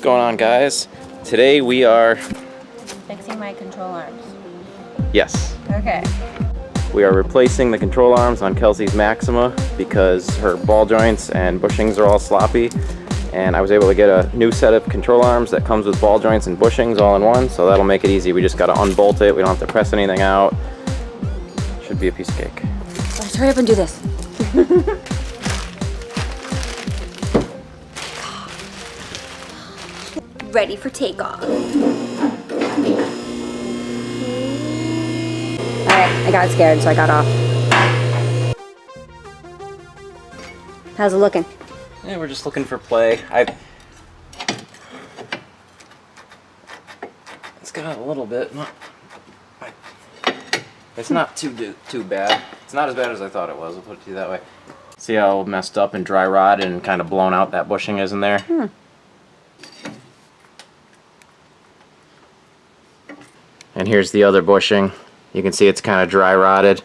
going on, guys? Today we are fixing my control arms. Yes. Okay. We are replacing the control arms on Kelsey's Maxima because her ball joints and bushings are all sloppy, and I was able to get a new set of control arms that comes with ball joints and bushings all in one, so that'll make it easy. We just got to unbolt it. We don't have to press anything out. Should be a piece of cake. Let's hurry up and do this. Ready for takeoff. Alright, I got scared, so I got off. How's it looking? Yeah, we're just looking for play. It's got a little bit. It's not too bad. It's not as bad as I thought it was. I'll put it to you that way. See how messed up and dry rotted and kind of blown out that bushing is in there? And here's the other bushing. You can see it's kind of dry rotted.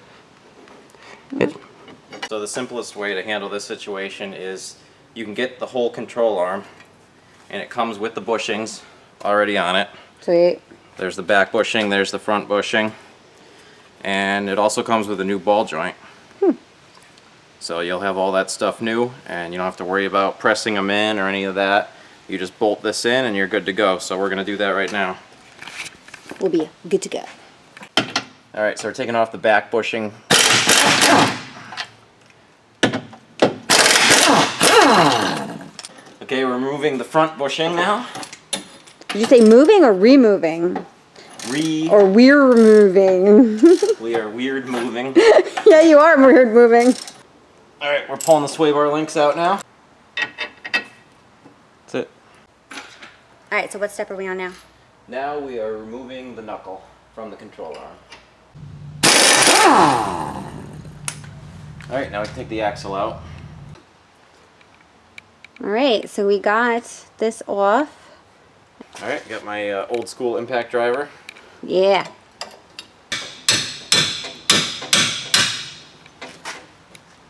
So the simplest way to handle this situation is you can get the whole control arm, and it comes with the bushings already on it. Sweet. There's the back bushing, there's the front bushing, and it also comes with a new ball joint. So you'll have all that stuff new, and you don't have to worry about pressing them in or any of that. You just bolt this in and you're good to go. So we're going to do that right now. We'll be good to go. Alright, so we're taking off the back bushing. Okay, we're removing the front bushing now. Did you say moving or removing? Or we're moving. We are weird moving. Yeah, you are weird moving. Alright, we're pulling the sway bar links out now. That's it. Alright, so what step are we on now? Now we are removing the knuckle from the control arm. Alright, now we can take the axle out. Alright, so we got this off. Alright, got my old school impact driver. Yeah. There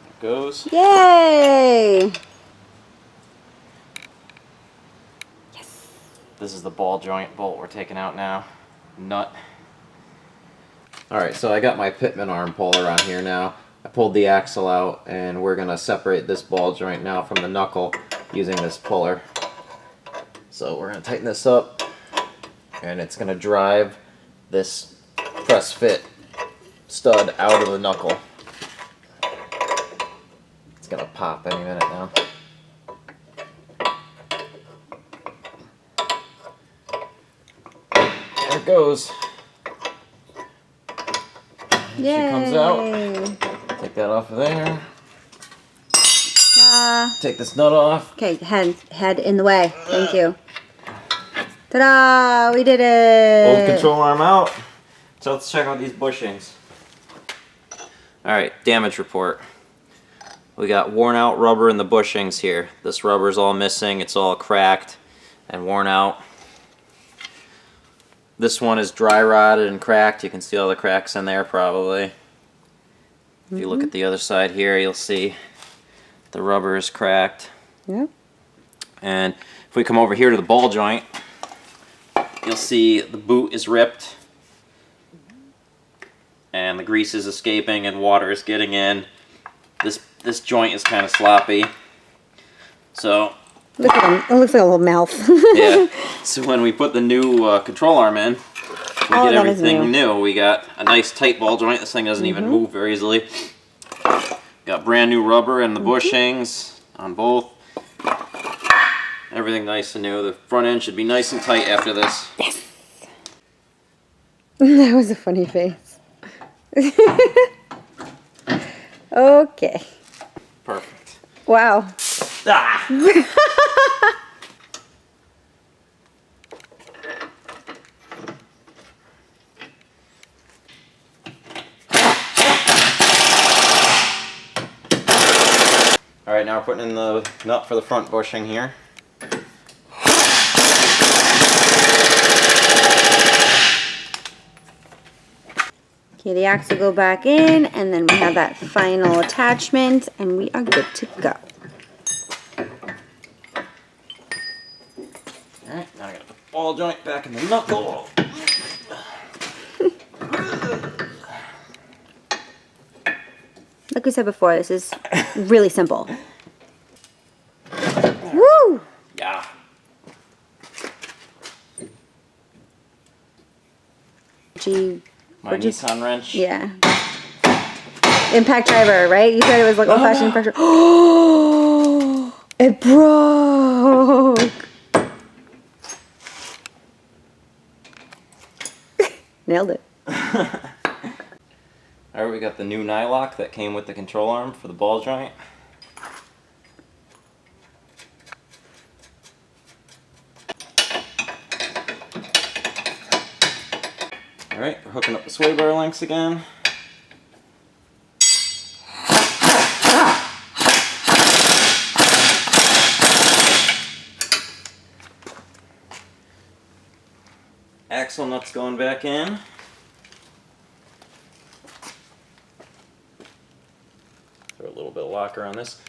it goes. Yay! This is the ball joint bolt we're taking out now. Nut. Alright, so I got my pitman arm puller on here now. I pulled the axle out, and we're going to separate this ball joint now from the knuckle using this puller. So we're going to tighten this up, and it's going to drive this press fit stud out of the knuckle. It's going to pop any minute now. There it goes. Yay. She comes out. Take that off of there. Take this nut off. Okay, head in the way. Thank you. Ta-da! We did it! Old control arm out. So let's check out these bushings. Alright, damage report. We got worn out rubber in the bushings here. This rubber's all missing. It's all cracked and worn out. This one is dry rotted and cracked. You can see all the cracks in there probably. If you look at the other side here, you'll see the rubber is cracked. Yep. And if we come over here to the ball joint, you'll see the boot is ripped and the grease is escaping and water is getting in. This joint is kind of sloppy. So Look at him. It looks like a little mouth. yeah. So when we put the new control arm in, we get everything new. We got a nice tight ball joint. This thing doesn't even move very easily. Got brand new rubber and the bushings on both. Everything nice and new. The front end should be nice and tight after this. Yes. That was a funny face. Okay. Perfect. Wow. Ah! Alright, now we're putting in the nut for the front bushing here. Okay, the axe will go back in, and then we have that final attachment, and we are good to go. Alright, now I gotta put the ball joint back in the knuckle. Like we said before, this is really simple. Woo! Yeah. My Nissan wrench. Yeah. Impact driver, right? You said it was like old-fashioned impact driver. Oh, it broke. Nailed it. Alright, we got the new nylock that came with the control arm for the ball joint. Alright, we're hooking up the sway bar links again. Axle nuts going back in. Throw a little bit of locker on this.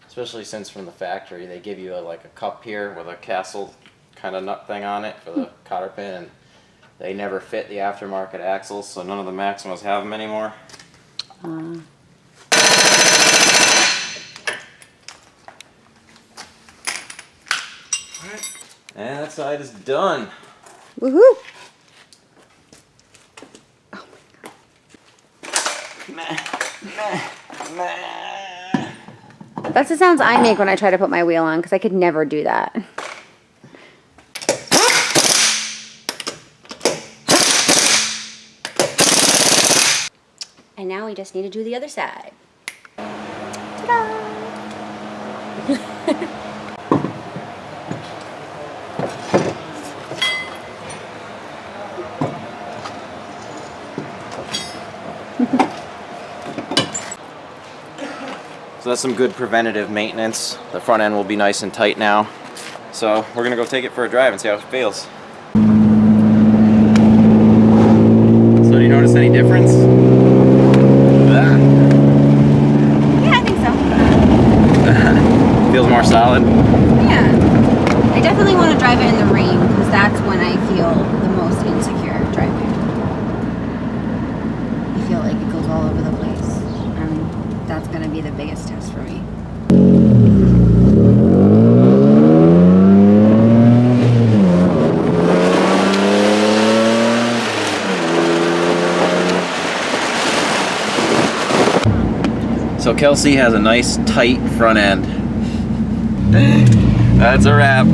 Especially since from the factory they give you like a cup here with a castle kind of nut thing on it for the cotter pin, and they never fit the aftermarket axles, so none of the Maximas have them anymore. And that side is done. Woohoo! Oh my god. That's the sounds I make when I try to put my wheel on, because I could never do that. And now we just need to do the other side. Ta-da! So that's some good preventative maintenance. The front end will be nice and tight now. So we're gonna go take it for a drive and see how it feels. So do you notice any difference? Yeah, I think so. Feels more solid? Yeah. I definitely want to drive it in the rain, because that's when I feel the most insecure driving. I feel like it goes all over the place. That's going to be the biggest test for me. So Kelsey has a nice tight front end. That's a wrap.